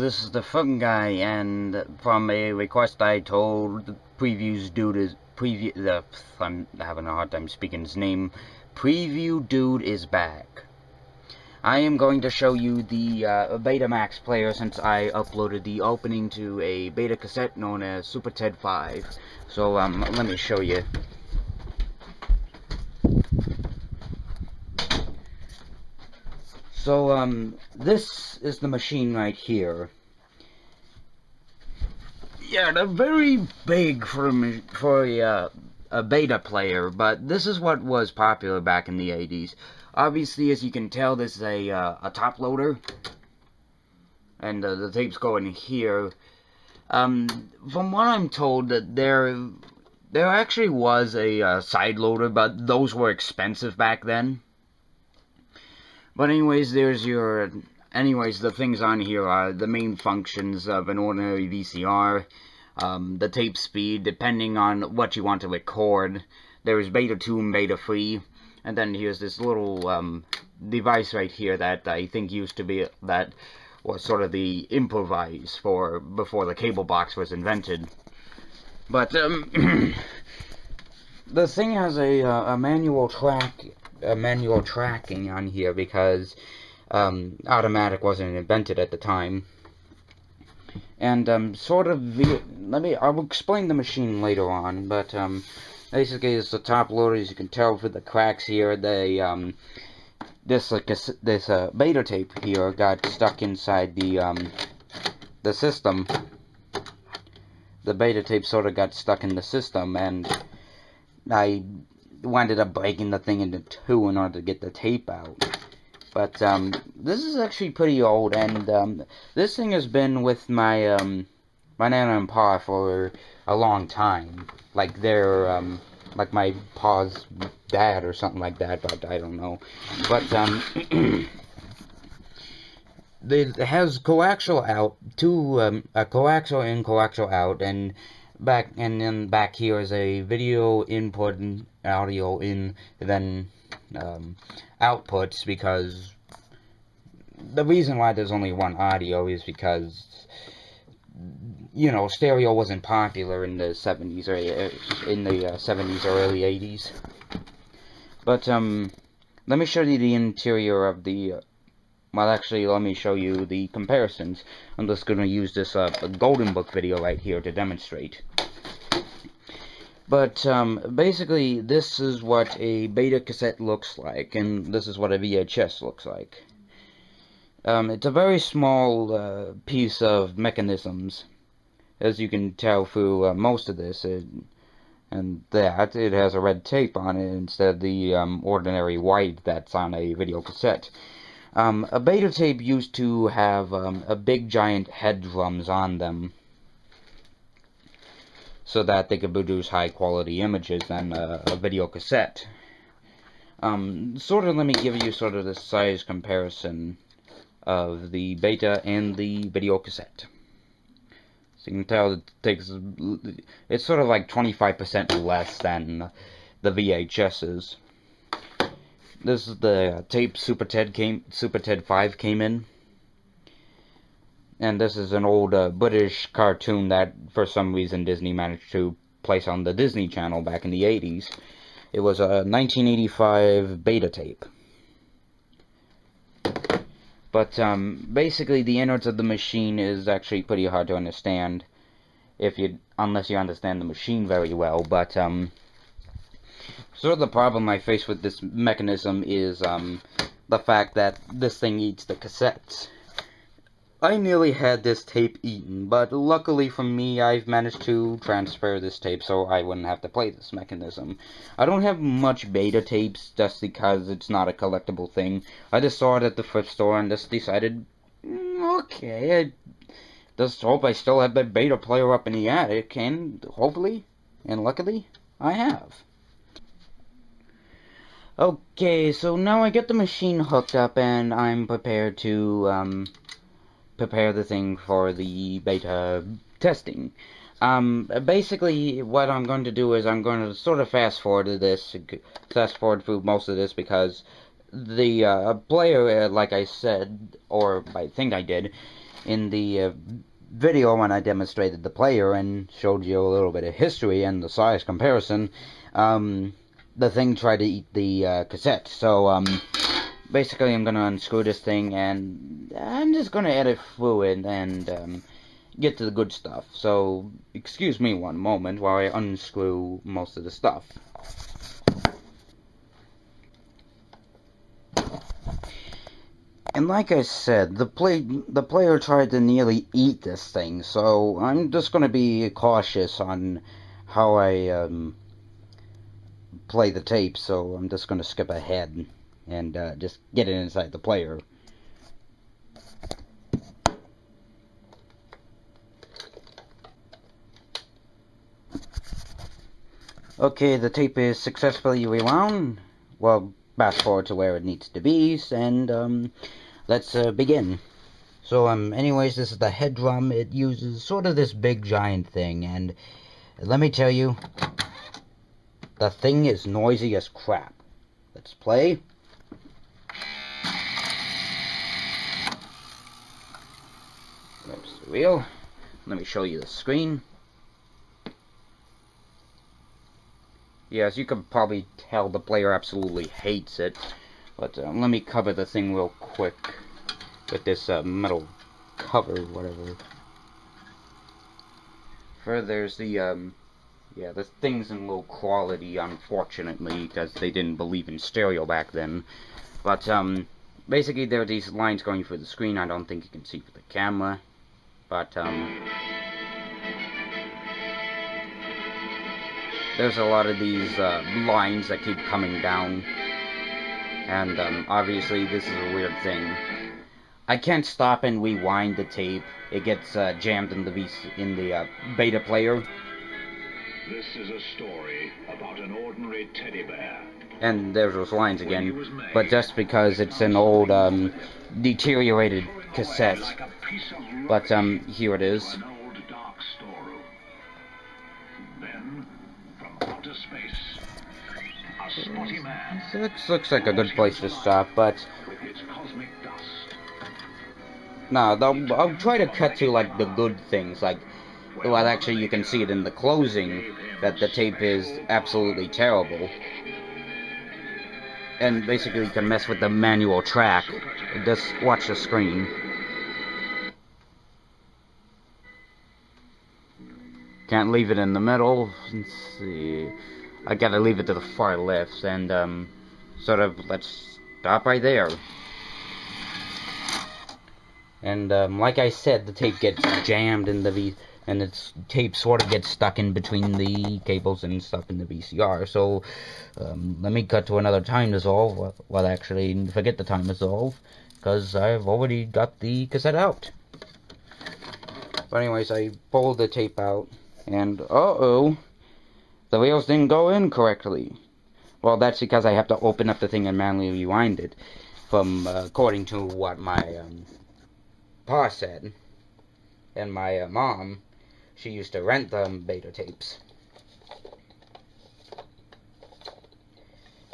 this is the TheFerbGuy, and from a request I told, the previews dude is I'm having a hard time speaking his name. Preview dude is back. I am going to show you the Betamax player since I uploaded the opening to a beta cassette known as Super Ted 5. So let me show you. So this is the machine right here. Yeah, they're very big for a beta player, but this is what was popular back in the 80s. Obviously, as you can tell, this is a top loader, and the tapes go in here. From what I'm told, that there actually was a side loader, but those were expensive back then. But anyways, the things on here are the main functions of an ordinary VCR, the tape speed, depending on what you want to record. There's beta 2 and beta 3, and then here's this little device right here that I think that was sort of the improvise for before the cable box was invented. But the thing has a manual tracking on here because automatic wasn't invented at the time. And I'll explain the machine later on, but basically it's the top loader. As you can tell for the cracks here, this beta tape here got stuck inside the system. The beta tape sort of got stuck in the system, and I ended up breaking the thing into two in order to get the tape out. But this is actually pretty old, and this thing has been with my my Nana and Pa for a long time. Like they're like my Pa's dad or something like that, but I don't know. But it has coaxial out, a coaxial in, coaxial out, and then back here is a video input and audio in, then outputs, because the reason why there's only one audio is because, you know, stereo wasn't popular in the 70s or early 80s. But let me show you the interior of the well, actually, let me show you the comparisons. I'm just going to use this Golden Book video right here to demonstrate. But basically, this is what a beta cassette looks like, and this is what a VHS looks like. It's a very small piece of mechanisms, as you can tell through most of this, and that it has a red tape on it instead of the ordinary white that's on a video cassette. A beta tape used to have a big giant head drums on them, so that they could produce high quality images than a video cassette. Let me give you sort of the size comparison of the beta and the video cassette. So you can tell it's sort of like 25% less than the VHS's. This is the tape Super Ted 5 came in. And this is an old British cartoon that, for some reason, Disney managed to place on the Disney Channel back in the 80s. It was a 1985 beta tape. But basically, the innards of the machine is actually pretty hard to understand, unless you understand the machine very well. But sort of the problem I face with this mechanism is the fact that this thing eats the cassettes. I nearly had this tape eaten, but luckily for me, I've managed to transfer this tape so I wouldn't have to play this mechanism. I don't have much beta tapes just because it's not a collectible thing. I just saw it at the thrift store and just decided, okay, I just hope I still have that beta player up in the attic, and hopefully, and luckily, I have. Okay, so now I get the machine hooked up and I'm prepared to, prepare the thing for the beta testing. Basically, what I'm going to do is I'm going to sort of fast forward through most of this, because the player, like I said, or I think I did, in the video when I demonstrated the player and showed you a little bit of history and the size comparison, the thing tried to eat the cassette. So basically I'm gonna unscrew this thing and I'm just gonna edit through it and get to the good stuff. So excuse me one moment while I unscrew most of the stuff. And like I said, the player tried to nearly eat this thing, so I'm just gonna be cautious on how I play the tape. So I'm just gonna skip ahead and just get it inside the player. Okay, the tape is successfully rewound. Well, fast forward to where it needs to be, and let's begin. So, anyways, this is the head drum. It uses sort of this big giant thing, and let me tell you, the thing is noisy as crap. Let's play. There's the wheel. Let me show you the screen. Yes, you can probably tell the player absolutely hates it. But let me cover the thing real quick with this metal cover, whatever. There's the yeah, the thing's in low quality, unfortunately, because they didn't believe in stereo back then. But basically there are these lines going through the screen. I don't think you can see with the camera, but there's a lot of these lines that keep coming down, and obviously this is a weird thing. I can't stop and rewind the tape. It gets jammed in the beta player. This is a story about an ordinary teddy bear. And there's those lines again, but just because it's an old deteriorated cassette. But here it is. This looks like a good place to stop, but no, I'll try to cut to like the good things, like, well, actually you can see it in the closing that the tape is absolutely terrible, and basically you can mess with the manual track. Just watch the screen. Can't leave it in the middle. Let's see. I gotta leave it to the far left, and sort of let's stop right there. And like I said, the tape gets jammed in the and its tape sort of gets stuck in between the cables and stuck in the VCR. So let me cut to another time dissolve. Well, actually, forget the time dissolve, because I've already got the cassette out. But anyways, I pulled the tape out, and uh-oh, the wheels didn't go in correctly. Well, that's because I have to open up the thing and manually rewind it, from according to what my pa said. And my mom, she used to rent the beta tapes.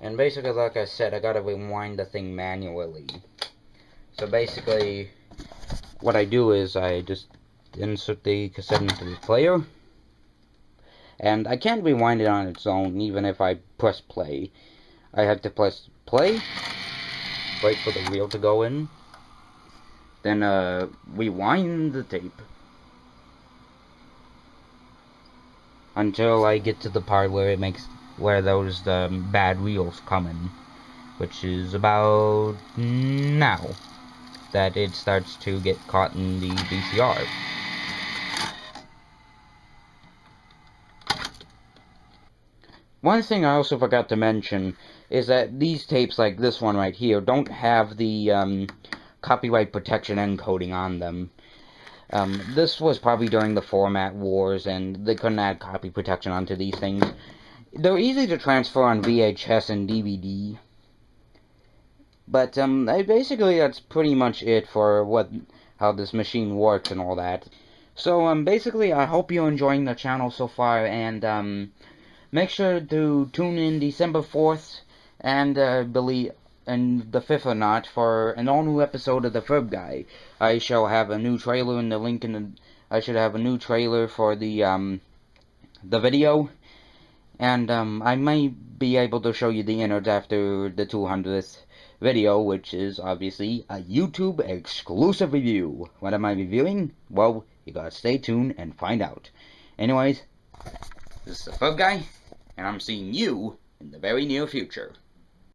And basically, like I said, I gotta rewind the thing manually. So basically, what I do is I just insert the cassette into the player. And I can't rewind it on its own, even if I press play. I have to press play, wait for the wheel to go in, then rewind the tape until I get to the part where where those bad wheels come in, which is about now that it starts to get caught in the VCR. One thing I also forgot to mention is that these tapes, like this one right here, don't have the copyright protection encoding on them. This was probably during the format wars, and they couldn't add copy protection onto these things. They're easy to transfer on VHS and DVD. But basically that's pretty much it for how this machine works and all that. So basically I hope you're enjoying the channel so far, and make sure to tune in December 4th, and and the 5th or not, for an all-new episode of TheFerbGuy. I shall have a new trailer in the link in the... I should have a new trailer for the video. And, I might be able to show you the innards after the 200th video, which is obviously a YouTube exclusive review. What am I reviewing? Well, you gotta stay tuned and find out. Anyways, this is TheFerbGuy, and I'm seeing you in the very near future.